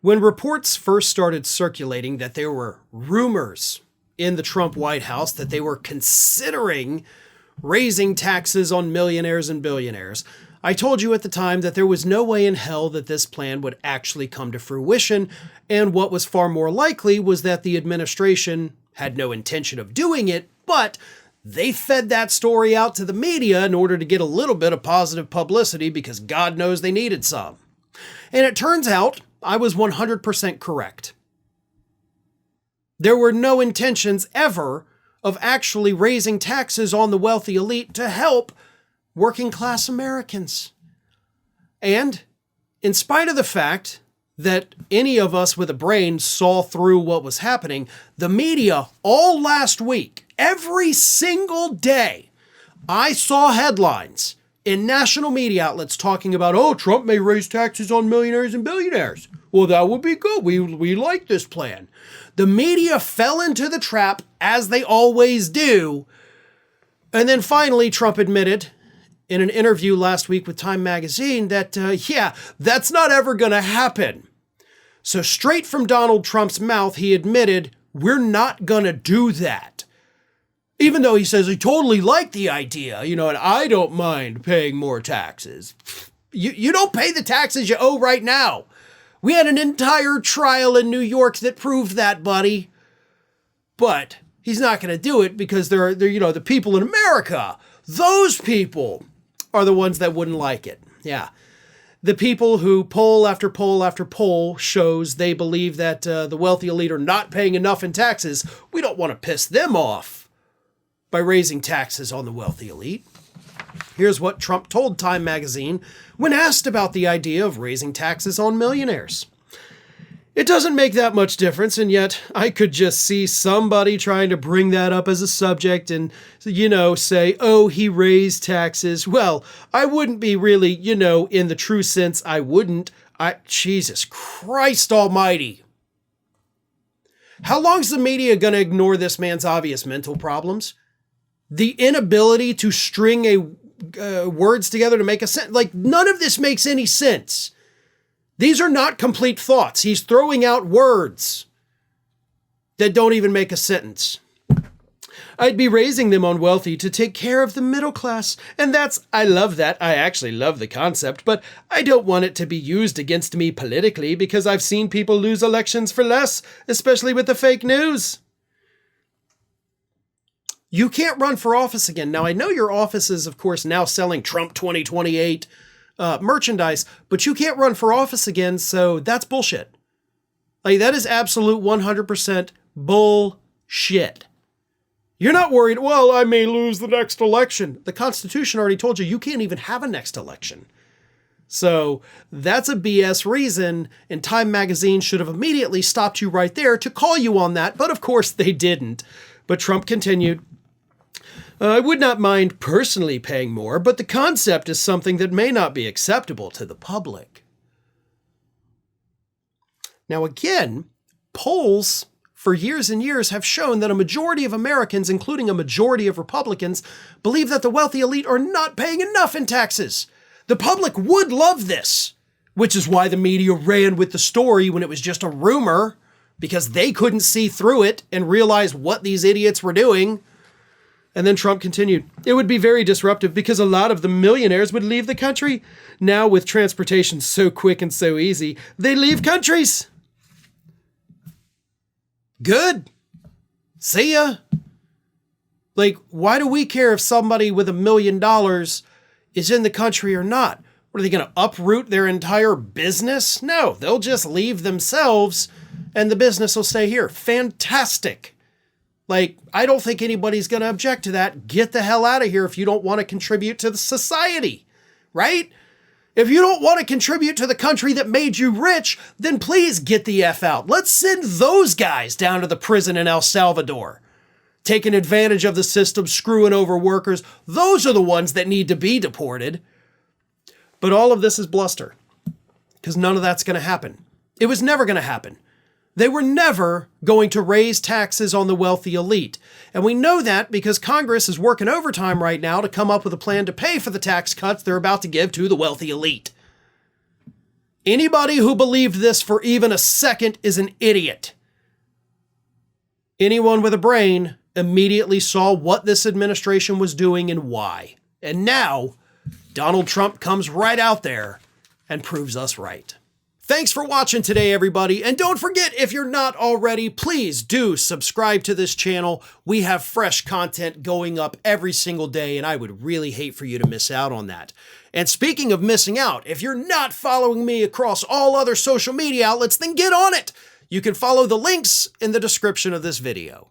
When reports first started circulating that there were rumors in the Trump White House that they were considering raising taxes on millionaires and billionaires, I told you at the time that there was no way in hell that this plan would actually come to fruition, and what was far more likely was that the administration had no intention of doing it, but they fed that story out to the media in order to get a little bit of positive publicity because God knows they needed some. And it turns out I was 100% correct. There were no intentions ever of actually raising taxes on the wealthy elite to help working class Americans. And in spite of the fact that any of us with a brain saw through what was happening, the media all last week, every single day, I saw headlines in national media outlets talking about, oh, Trump may raise taxes on millionaires and billionaires. Well, that would be good. We like this plan. The media fell into the trap, as they always do. And then finally, Trump admitted in an interview last week with Time magazine that, that's not ever going to happen. So straight from Donald Trump's mouth, he admitted, we're not going to do that. Even though he says he totally liked the idea, and I don't mind paying more taxes. You don't pay the taxes you owe right now. We had an entire trial in New York that proved that, buddy. But he's not going to do it because they're the people in America. Those people are the ones that wouldn't like it. Yeah. The people who poll after poll after poll shows they believe that the wealthy elite are not paying enough in taxes. We don't want to piss them off by raising taxes on the wealthy elite. Here's what Trump told Time magazine when asked about the idea of raising taxes on millionaires. It doesn't make that much difference, and yet I could just see somebody trying to bring that up as a subject and, say, oh, he raised taxes. Well, I wouldn't be really, in the true sense, I wouldn't. Jesus Christ almighty. How long is the media going to ignore this man's obvious mental problems? The inability to string words together to make a sentence. Like, none of this makes any sense. These are not complete thoughts. He's throwing out words that don't even make a sentence. I'd be raising them on wealthy to take care of the middle class. And I love that. I actually love the concept, but I don't want it to be used against me politically because I've seen people lose elections for less, especially with the fake news. You can't run for office again. Now, I know your office is, of course, now selling Trump 2028 merchandise, but you can't run for office again, so that's bullshit. Like, that is absolute 100% bullshit. You're not worried, well, I may lose the next election. The Constitution already told you can't even have a next election. So that's a BS reason, and Time magazine should have immediately stopped you right there to call you on that, but of course they didn't. But Trump continued, I would not mind personally paying more, but the concept is something that may not be acceptable to the public. Now again, polls for years and years have shown that a majority of Americans, including a majority of Republicans, believe that the wealthy elite are not paying enough in taxes. The public would love this, which is why the media ran with the story when it was just a rumor, because they couldn't see through it and realize what these idiots were doing. And then Trump continued, it would be very disruptive because a lot of the millionaires would leave the country. Now with transportation so quick and so easy, they leave countries. Good. See ya. Like, why do we care if somebody with $1 million is in the country or not? What, are they going to uproot their entire business? No, they'll just leave themselves and the business will stay here. Fantastic. Like, I don't think anybody's going to object to that. Get the hell out of here if you don't want to contribute to the society, right? If you don't want to contribute to the country that made you rich, then please get the F out. Let's send those guys down to the prison in El Salvador, taking advantage of the system, screwing over workers. Those are the ones that need to be deported. But all of this is bluster, because none of that's going to happen. It was never going to happen. They were never going to raise taxes on the wealthy elite. And we know that because Congress is working overtime right now to come up with a plan to pay for the tax cuts they're about to give to the wealthy elite. Anybody who believed this for even a second is an idiot. Anyone with a brain immediately saw what this administration was doing and why. And now, Donald Trump comes right out there and proves us right. Thanks for watching today, everybody. And don't forget, if you're not already, please do subscribe to this channel. We have fresh content going up every single day, and I would really hate for you to miss out on that. And speaking of missing out, if you're not following me across all other social media outlets, then get on it. You can follow the links in the description of this video.